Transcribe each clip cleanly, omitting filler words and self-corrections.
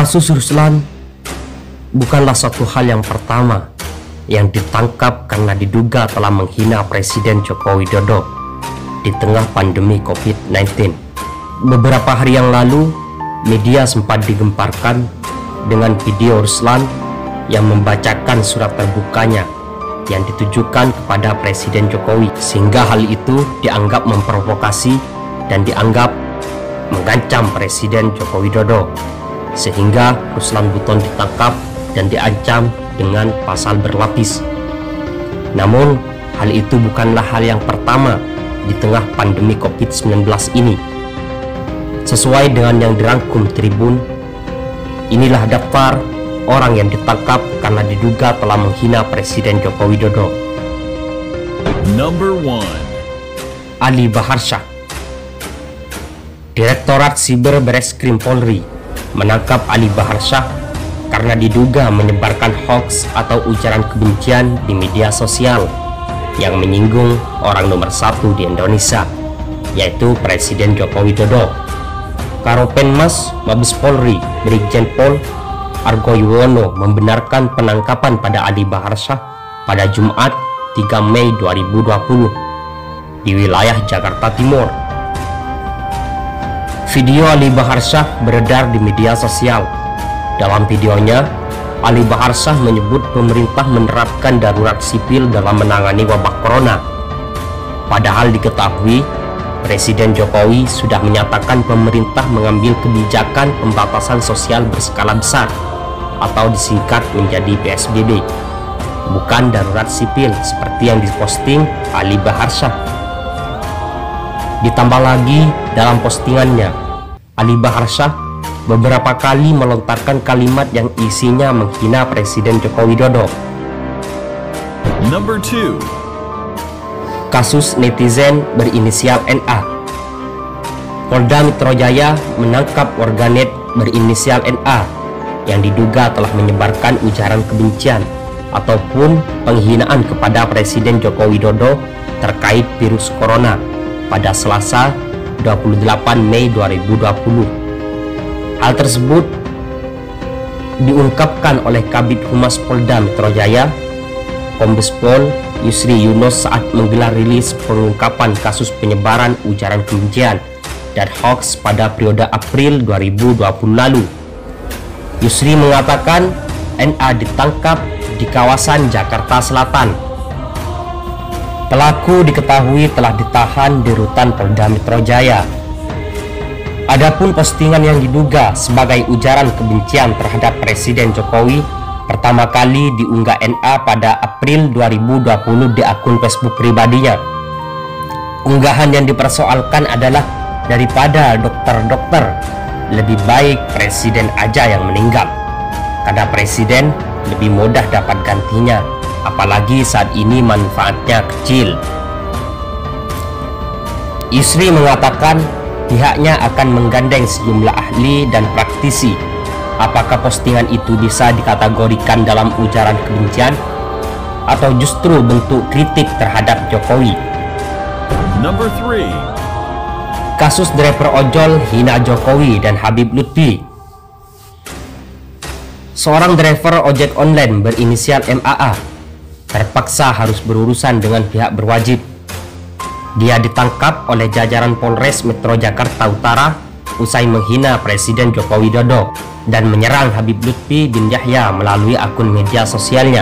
Kasus Ruslan bukanlah suatu hal yang pertama yang ditangkap karena diduga telah menghina Presiden Joko Widodo di tengah pandemi COVID-19. Beberapa hari yang lalu, media sempat digemparkan dengan video Ruslan yang membacakan surat terbukanya yang ditujukan kepada Presiden Jokowi, sehingga hal itu dianggap memprovokasi dan dianggap mengancam Presiden Joko Widodo, sehingga Ruslan Buton ditangkap dan diancam dengan pasal berlapis. Namun, hal itu bukanlah hal yang pertama di tengah pandemi COVID-19 ini. Sesuai dengan yang dirangkum Tribun, inilah daftar orang yang ditangkap karena diduga telah menghina Presiden Joko Widodo. Number 1. Ali Baharsyah. Direktorat Siber Bareskrim Polri menangkap Ali Baharsyah karena diduga menyebarkan hoaks atau ujaran kebencian di media sosial yang menyinggung orang nomor 1 di Indonesia, yaitu Presiden Joko Widodo. Karopenmas Mabes Polri Brigjen Pol Argo Yuwono membenarkan penangkapan pada Ali Baharsyah pada Jumat 3 Mei 2020 di wilayah Jakarta Timur. Video Ali Baharsyah beredar di media sosial. Dalam videonya, Ali Baharsyah menyebut pemerintah menerapkan darurat sipil dalam menangani wabah corona. Padahal diketahui, Presiden Jokowi sudah menyatakan pemerintah mengambil kebijakan pembatasan sosial berskala besar atau disingkat menjadi PSBB, bukan darurat sipil seperti yang diposting Ali Baharsyah. Ditambah lagi, dalam postingannya, Ali Baharsyah beberapa kali melontarkan kalimat yang isinya menghina Presiden Joko Widodo. Number 2. Kasus netizen berinisial NA. Polda Metro Jaya menangkap warganet berinisial NA yang diduga telah menyebarkan ujaran kebencian ataupun penghinaan kepada Presiden Joko Widodo terkait virus corona pada Selasa 28 Mei 2020. Hal tersebut diungkapkan oleh Kabid Humas Polda Metro Jaya, Kombes Pol Yusri Yunus saat menggelar rilis pengungkapan kasus penyebaran ujaran kebencian dan hoaks pada periode April 2020 lalu. Yusri mengatakan NA ditangkap di kawasan Jakarta Selatan. Pelaku diketahui telah ditahan di rutan Polda Metro Jaya. Adapun postingan yang diduga sebagai ujaran kebencian terhadap Presiden Jokowi pertama kali diunggah NA pada April 2020 di akun Facebook pribadinya. Unggahan yang dipersoalkan adalah, daripada dokter-dokter, lebih baik presiden aja yang meninggal, karena presiden lebih mudah dapat gantinya, apalagi saat ini manfaatnya kecil. Yusri mengatakan pihaknya akan menggandeng sejumlah ahli dan praktisi. Apakah postingan itu bisa dikategorikan dalam ujaran kebencian atau justru bentuk kritik terhadap Jokowi? Number 3. Kasus driver ojol hina Jokowi dan Habib Lutfi. Seorang driver ojek online berinisial MAA terpaksa harus berurusan dengan pihak berwajib. Dia ditangkap oleh jajaran Polres Metro Jakarta Utara usai menghina Presiden Joko Widodo dan menyerang Habib Lutfi bin Yahya melalui akun media sosialnya.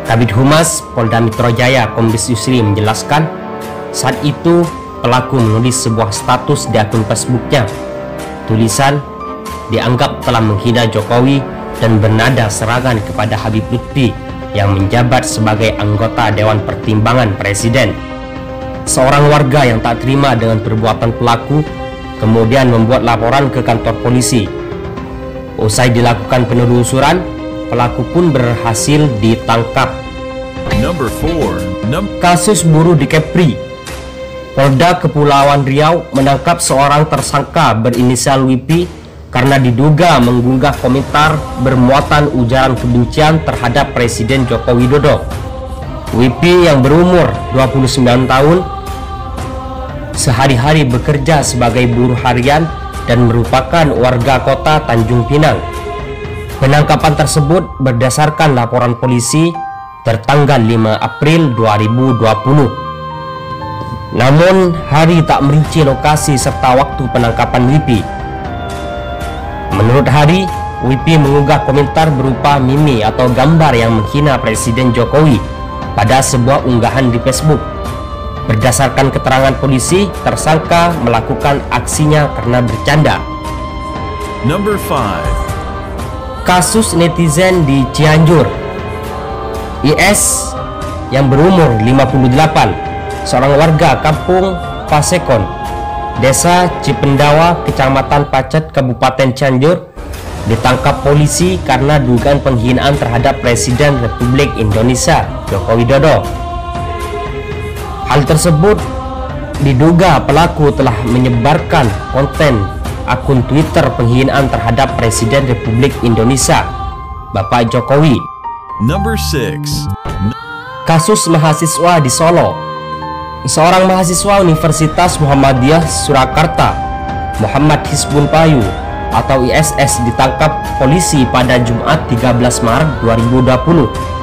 Kabid Humas Polda Metro Jaya Kombes Yusri menjelaskan, saat itu pelaku menulis sebuah status di akun Facebooknya. Tulisan dianggap telah menghina Jokowi dan bernada serangan kepada Habib Lutfi yang menjabat sebagai anggota Dewan Pertimbangan Presiden. Seorang warga yang tak terima dengan perbuatan pelaku kemudian membuat laporan ke kantor polisi. Usai dilakukan penelusuran, pelaku pun berhasil ditangkap. Number 4. Kasus buruh di Kepri. Polda Kepulauan Riau menangkap seorang tersangka berinisial WP karena diduga mengunggah komentar bermuatan ujaran kebencian terhadap Presiden Joko Widodo. WP yang berumur 29 tahun sehari-hari bekerja sebagai buruh harian dan merupakan warga kota Tanjung Pinang. Penangkapan tersebut berdasarkan laporan polisi tertanggal 5 April 2020. Namun, Hari tak merinci lokasi serta waktu penangkapan Wipi. Menurut Hari, Wipi mengunggah komentar berupa meme atau gambar yang menghina Presiden Jokowi pada sebuah unggahan di Facebook. Berdasarkan keterangan polisi, tersangka melakukan aksinya karena bercanda. Number 5. Kasus netizen di Cianjur. IS yang berumur 58, seorang warga kampung Pasekon, Desa Cipendawa, Kecamatan Pacet, Kabupaten Cianjur, ditangkap polisi karena dugaan penghinaan terhadap Presiden Republik Indonesia Joko Widodo. Hal tersebut diduga pelaku telah menyebarkan konten akun Twitter penghinaan terhadap Presiden Republik Indonesia Bapak Jokowi. Number 6. Kasus mahasiswa di Solo. Seorang mahasiswa Universitas Muhammadiyah Surakarta, Muhammad Hisbun Payu atau ISS, ditangkap polisi pada Jumat 13 Maret 2020.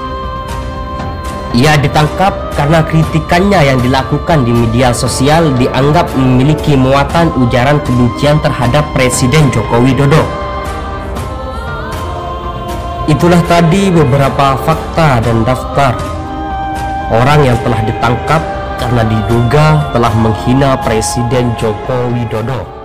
Ia ditangkap karena kritikannya yang dilakukan di media sosial dianggap memiliki muatan ujaran kebencian terhadap Presiden Joko Widodo. Itulah tadi beberapa fakta dan daftar orang yang telah ditangkap karena diduga telah menghina Presiden Joko Widodo.